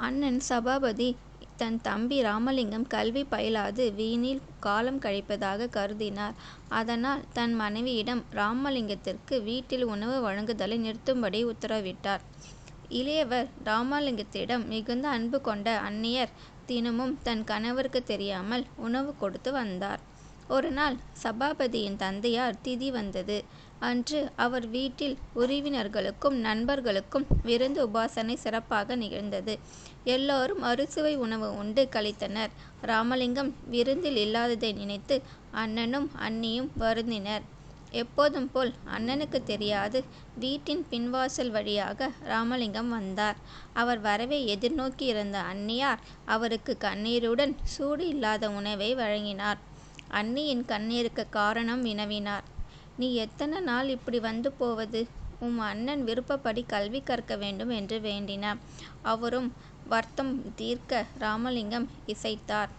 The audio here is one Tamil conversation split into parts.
அண்ணன் சபாபதி தன் தம்பி ராமலிங்கம் கல்வி பயிலாது வீணில் காலம் கழிப்பதாக கருதினார். அதனால் தன் மனைவியிடம் ராமலிங்கத்திற்கு வீட்டில் உணவு வழங்குதலை நிறுத்தும்படி உத்தரவிட்டார். இளையவர் ராமலிங்கத்திடம் மிகுந்த அன்பு கொண்ட அந்நியர் தினமும் தன் கணவருக்கு தெரியாமல் உணவு கொடுத்து வந்தார். ஒரு நாள் சபாபதியின் தந்தையார் திதி வந்தது. அன்று அவர் வீட்டில் உறவினர்களுக்கும் நண்பர்களுக்கும் விருந்து உபாசனை சிறப்பாக நிகழ்ந்தது. எல்லோரும் அறுசுவை உணவு உண்டு கழித்தனர். ராமலிங்கம் விருந்தில் இல்லாததை நினைத்து அண்ணனும் அண்ணியும் வருந்தினர். எப்போதும் போல் அண்ணனுக்கு தெரியாது வீட்டின் பின்வாசல் வழியாக ராமலிங்கம் வந்தார். அவர் வரவை எதிர்நோக்கி இருந்த அண்ணியார் அவருக்கு கண்ணீருடன் சூடு இல்லாத உணவை வழங்கினார். அண்ணியின் கண்ணீருக்கு காரணம் வினவினார். "நீ எத்தனை நாள் இப்படி வந்து போவது? உம் அண்ணன் விருப்பப்படி கல்வி கற்க வேண்டும் என்று வேண்டினார். அவரும் வருத்தம் தீர்க்க ராமலிங்கம் இசைத்தார்.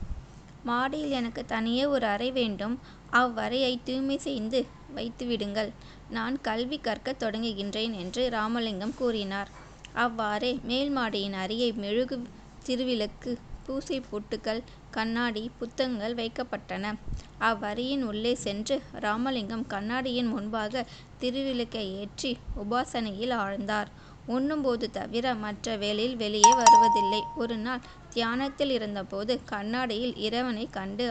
மாடியில் எனக்கு தனியே ஒரு அறை வேண்டும். அவ்வறையை தூய்மை செய்து வைத்துவிடுங்கள். நான் கல்வி கற்க தொடங்குகின்றேன் என்று ராமலிங்கம் கூறினார். அவ்வாறே மேல் மாடியின் அறையை மெழுகு திருவிளக்கு பூசை பொட்டுகள் கண்ணாடி புத்தகங்கள் வைக்கப்பட்டன. அவ்வறையின் உள்ளே சென்று ராமலிங்கம் கண்ணாடியின் முன்பாக திருவிளக்கை ஏற்றி உபாசனையில் ஆழ்ந்தார். உண்ணும்போது தவிர மற்ற வேளையில் வெளியே வருவதில்லை. ஒரு நாள் தியானத்தில் இருந்தபோது கண்ணாடியில் இறைவனை கண்டு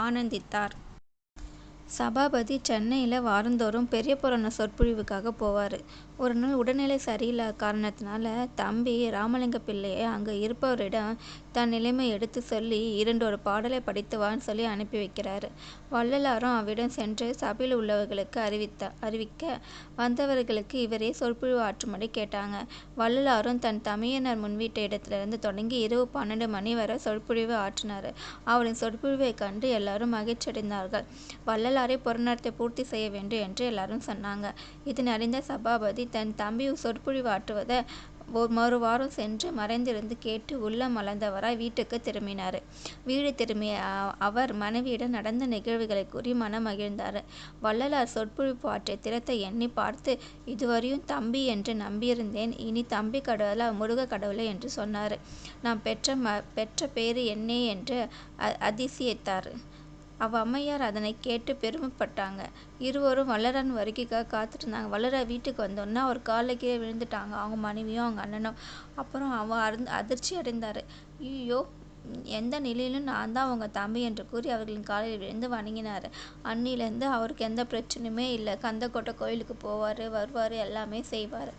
ஆனந்தித்தார். சபாபதி சென்னையில் வாரந்தோறும் பெரிய புராண சொற்பொழிவுக்காக போவார். ஒரு நாள் உடல்நிலை சரியில்லாத காரணத்தினால தம்பி ராமலிங்க பிள்ளையை அங்கே இருப்பவரிடம் தன் நிலைமை எடுத்து சொல்லி 2 பாடலை படித்துவான்னு சொல்லி அனுப்பி வைக்கிறாரு. வள்ளலாரும் அவ்விடம் சென்று சபையில் உள்ளவர்களுக்கு அறிவிக்க வந்தவர்களுக்கு இவரே சொற்பொழிவு ஆற்றும்படி கேட்டாங்க. வள்ளலாரும் தன் தமையனர் முன்வீட்ட இடத்திலிருந்து தொடங்கி இரவு 12 மணி வரை சொற்பொழிவு ஆற்றினார். அவரின் சொற்பொழிவை கண்டு எல்லாரும் மகிழ்ச்சியடைந்தார்கள். வள்ளலாரை புறநடத்தை பூர்த்தி செய்ய வேண்டும் என்று எல்லாரும் சொன்னாங்க. இதனை அறிந்த சபாபதி தன் தம்பி சொற்பொழிவு ஆற்றுவதை மறுவாரம் சென்று மறைந்திருந்து கேட்டு உள்ளம் மலர்ந்தவராய் வீட்டுக்கு திரும்பினார். வீடு திரும்பிய அவர் மனைவியிடம் நடந்த நிகழ்வுகளை கூறி மனம் மகிழ்ந்தார். வள்ளலார் சொற்பொழிவு ஆற்றிய திறத்தை எண்ணி பார்த்து, "இதுவரையும் தம்பி என்று நம்பியிருந்தேன். இனி தம்பி கடவுளா முருக கடவுளே என்று சொன்னார். நான் பெற்ற பேரு என்னே என்று அதிசயித்தார்." அவ்வம்மையார் அதனை கேட்டு பெருமைப்பட்டாங்க. இருவரும் வள்ளலாரின் வருகைக்காக காத்திருந்தாங்க. வள்ளலார் வீட்டுக்கு வந்தோன்னா அவர் காலில் கீழே விழுந்துட்டாங்க, அவங்க மனைவியும் அவங்க அண்ணனும். அப்புறம் அதிர்ச்சி அடைந்தார். "ஐயோ, எந்த நிலையிலும் நான் தான் உங்கள் தம்பி" என்று கூறி அவர்களின் காலில் விழுந்து வணங்கினார். அன்னிலேருந்து அவருக்கு எந்த பிரச்சனையுமே இல்லை. கந்தக்கோட்டை கோயிலுக்கு போவார், வருவார், எல்லாமே செய்வார்.